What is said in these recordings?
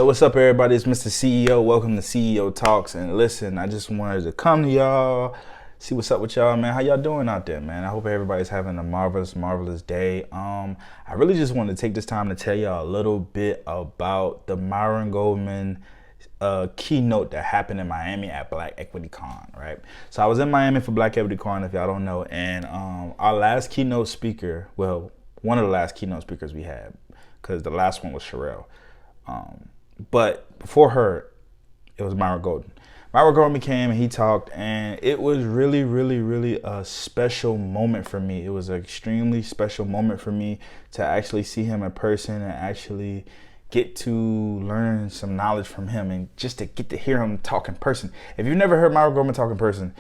So what's up, everybody? It's Mr. CEO. Welcome to CEO Talks. And listen, I just wanted to come to y'all, see what's up with y'all, man. How y'all doing out there, man? I hope everybody's having a marvelous day. I really just wanted to take this time to tell y'all a little bit about the Myron Golden keynote that happened in Miami at Black Equity Con, right? So I was in Miami for Black Equity Con, if y'all don't know, and our last keynote speaker, well, one of the last keynote speakers we had, because the last one was Sherelle. But before her, it was Myron Golden. Myron Golden came and he talked, and it was really a special moment for me. It was an extremely special moment for me to actually see him in person and actually get to learn some knowledge from him and just to get to hear him talk in person. If you've never heard Myron Golden talk in person,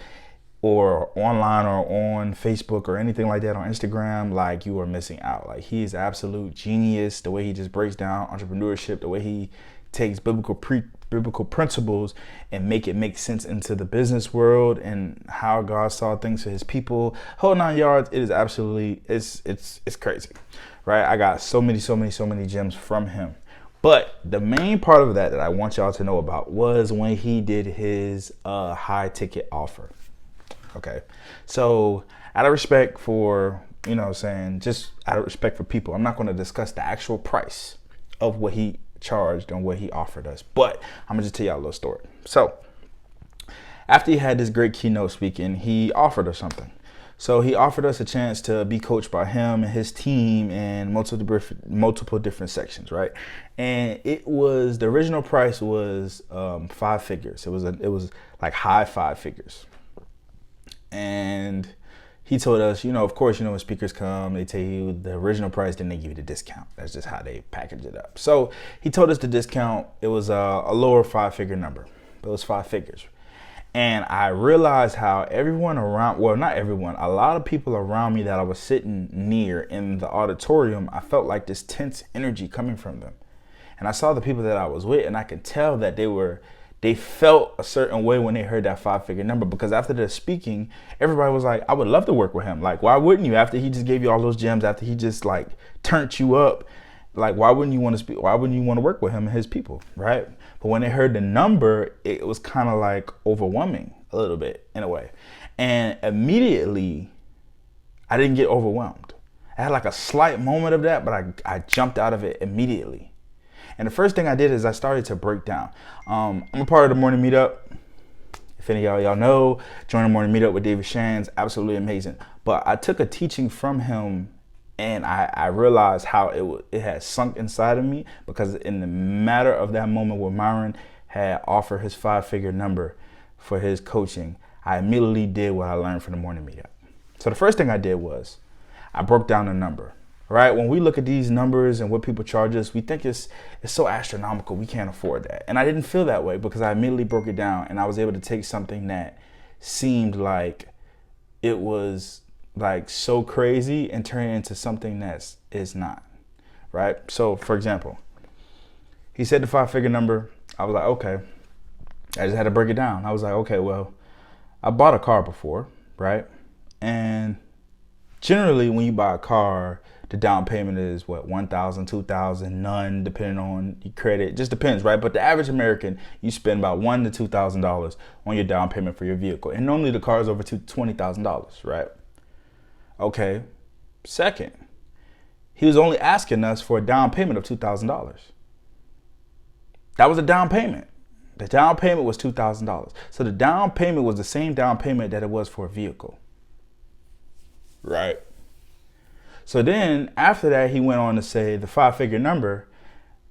or online or on Facebook or anything like that, on Instagram, like, you are missing out. Like, he is absolute genius. The way he just breaks down entrepreneurship, the way he takes biblical principles and make sense into the business world and how God saw things for his people. Whole 9 yards. It is absolutely, it's crazy, right? I got so many gems from him. But the main part of that I want y'all to know about was when he did his high ticket offer. Okay, so out of respect for, just out of respect for people, I'm not going to discuss the actual price of what he charged and what he offered us, but I'm gonna just tell y'all a little story. So after he had this great keynote speaking, he offered us something. So he offered us a chance to be coached by him and his team in multiple different sections, right? And it was, the original price was 5 figures. It was like high 5 figures. And he told us, of course, when speakers come, they tell you the original price, then they give you the discount. That's just how they package it up. So he told us the discount, it was a lower 5-figure number, but it was 5 figures. And I realized how everyone around, well, not everyone, a lot of people around me that I was sitting near in the auditorium, I felt like this tense energy coming from them. And I saw the people that I was with, and I could tell that they felt a certain way when they heard that 5-figure number, because after the speaking, everybody was like, I would love to work with him. Like, why wouldn't you? After he just gave you all those gems, after he just like turned you up, like, why wouldn't you want to speak? Why wouldn't you want to work with him and his people, right? But when they heard the number, it was kind of like overwhelming a little bit in a way. And immediately, I didn't get overwhelmed. I had like a slight moment of that, but I jumped out of it immediately. And the first thing I did is I started to break down. I'm a part of the morning meetup. If any of y'all know, join the morning meetup with David Shands, absolutely amazing. But I took a teaching from him, and I realized how it had sunk inside of me, because in the matter of that moment where Myron had offered his 5-figure number for his coaching, I immediately did what I learned from the morning meetup. So the first thing I did was I broke down the number. Right? When we look at these numbers and what people charge us, we think it's so astronomical, we can't afford that. And I didn't feel that way, because I immediately broke it down, and I was able to take something that seemed like it was like so crazy and turn it into something that is not. Right? So for example, he said the 5-figure number. I was like, okay. I just had to break it down. I was like, okay, well, I bought a car before, right? And generally when you buy a car, the down payment is what, $1,000, $2,000, none, depending on your credit. It just depends, right? But the average American, you spend about $1,000 to $2,000 on your down payment for your vehicle. And normally the car is over $20,000, right? Okay. Second, he was only asking us for a down payment of $2,000. That was a down payment. The down payment was $2,000. So the down payment was the same down payment that it was for a vehicle. Right? So then after that, he went on to say the 5-figure number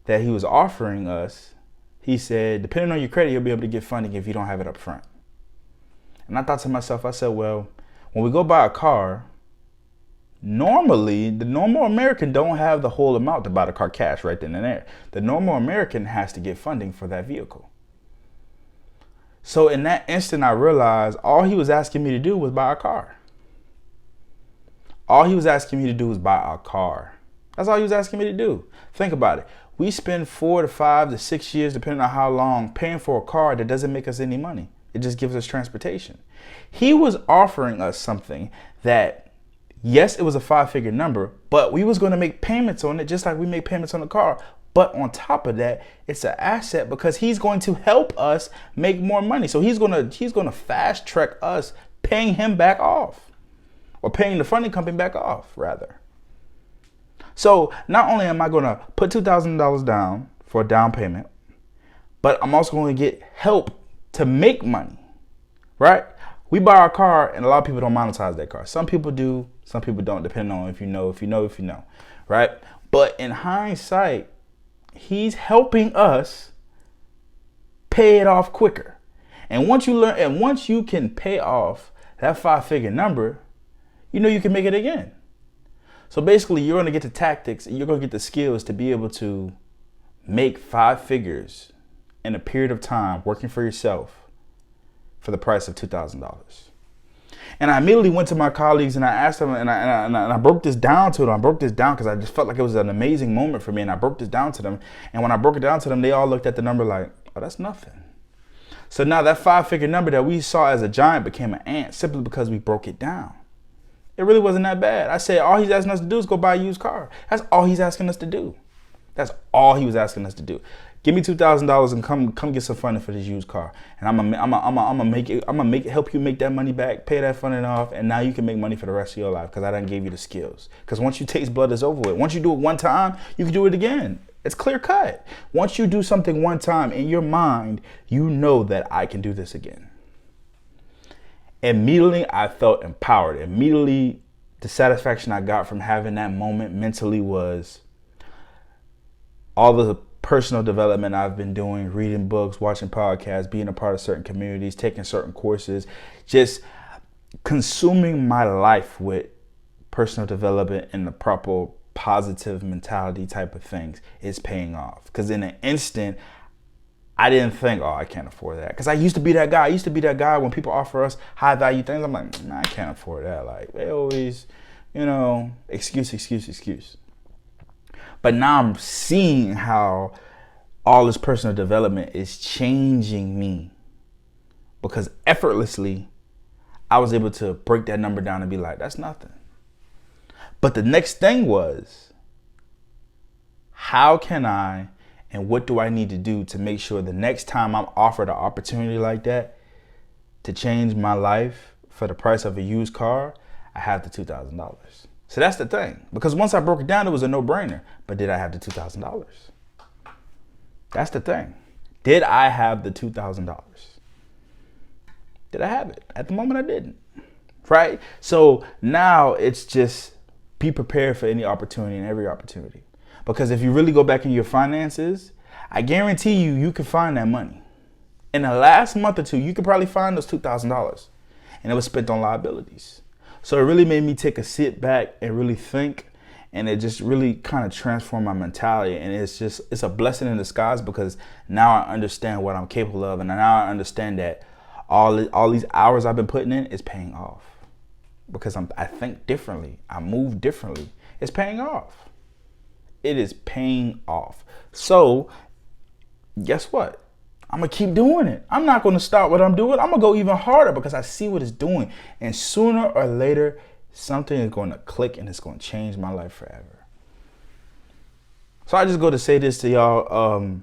that he was offering us. He said, depending on your credit, you'll be able to get funding if you don't have it up front. And I thought to myself, I said, well, when we go buy a car, normally the normal American don't have the whole amount to buy the car cash right then and there. The normal American has to get funding for that vehicle. So in that instant, I realized all he was asking me to do was buy a car. All he was asking me to do was buy a car. That's all he was asking me to do. Think about it. We spend 4 to 5 to 6 years, depending on how long, paying for a car that doesn't make us any money. It just gives us transportation. He was offering us something that, yes, it was a 5-figure number, but we was going to make payments on it just like we make payments on a car But on top of that, it's an asset because he's going to help us make more money. So he's gonna fast track us paying him back off, or paying the funding company back off, rather. So not only am I gonna put $2,000 down for a down payment, but I'm also going to get help to make money, right? We buy our car, and a lot of people don't monetize that car. Some people do, some people don't, depending on if you know, right? But in hindsight, he's helping us pay it off quicker. And once you can pay off that 5-figure number, you can make it again. So basically, you're going to get the tactics and you're going to get the skills to be able to make 5 figures in a period of time working for yourself for the price of $2,000. And I immediately went to my colleagues and I asked them, and I broke this down to them. I broke this down because I just felt like it was an amazing moment for me. And I broke this down to them. And when I broke it down to them, they all looked at the number like, oh, that's nothing. So now that 5-figure number that we saw as a giant became an ant simply because we broke it down. It really wasn't that bad. I said, all he's asking us to do is go buy a used car. That's all he's asking us to do. That's all he was asking us to do. Give me $2,000 and come get some funding for this used car, and I'm gonna help you make that money back, pay that funding off, and now you can make money for the rest of your life because I done gave you the skills. Because once you taste blood, it's over with. Once you do it one time, you can do it again. It's clear cut. Once you do something one time in your mind, you know that I can do this again. Immediately, I felt empowered. Immediately, the satisfaction I got from having that moment mentally was all the personal development I've been doing, reading books, watching podcasts, being a part of certain communities, taking certain courses, just consuming my life with personal development and the proper positive mentality type of things is paying off. Because in an instant, I didn't think, oh, I can't afford that. Because I used to be that guy. I used to be that guy when people offer us high value things. I'm like, nah, I can't afford that. Like, they always, excuse. But now I'm seeing how all this personal development is changing me. Because effortlessly, I was able to break that number down and be like, that's nothing. But the next thing was, how can I and what do I need to do to make sure the next time I'm offered an opportunity like that to change my life for the price of a used car, I have the $2,000. So that's the thing. Because once I broke it down, it was a no-brainer. But did I have the $2,000? That's the thing. Did I have the $2,000? Did I have it? At the moment, I didn't. Right? So now it's just be prepared for any opportunity and every opportunity. Because if you really go back in your finances, I guarantee you can find that money. In the last month or two, you could probably find those $2,000. And it was spent on liabilities. So it really made me take a sit back and really think, and it just really kind of transformed my mentality. And it's a blessing in disguise because now I understand what I'm capable of, and now I understand that all these hours I've been putting in is paying off because I think differently, I move differently. It's paying off. It is paying off. So guess what? I'm going to keep doing it. I'm not going to stop what I'm doing. I'm going to go even harder because I see what it's doing. And sooner or later, something is going to click and it's going to change my life forever. So I just go to say this to y'all.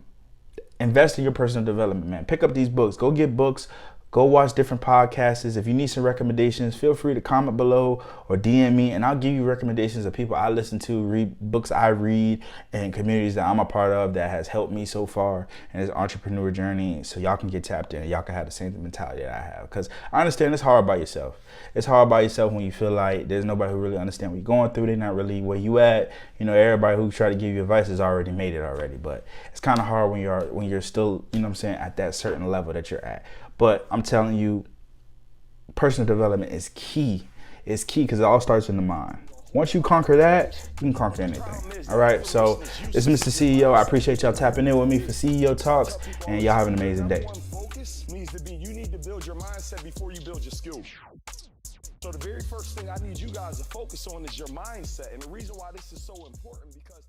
Invest in your personal development, man. Pick up these books. Go get books. Go watch different podcasts. If you need some recommendations, feel free to comment below or DM me, and I'll give you recommendations of people I listen to, read books I read, and communities that I'm a part of that has helped me so far in this entrepreneur journey. So y'all can get tapped in and y'all can have the same mentality that I have. Because I understand it's hard by yourself. It's hard by yourself when you feel like there's nobody who really understands what you're going through. They're not really where you at. Everybody who try to give you advice has already made it already. But it's kind of hard when you're still, at that certain level that you're at. But I'm telling you, personal development is key. It's key because it all starts in the mind. Once you conquer that, you can conquer anything. All right. So it's Mr. CEO. I appreciate y'all tapping in with me for CEO Talks, and y'all have an amazing day. Focus needs to be, you need to build your mindset before you build your skill. So the very first thing I need you guys to focus on is your mindset. And the reason why this is so important because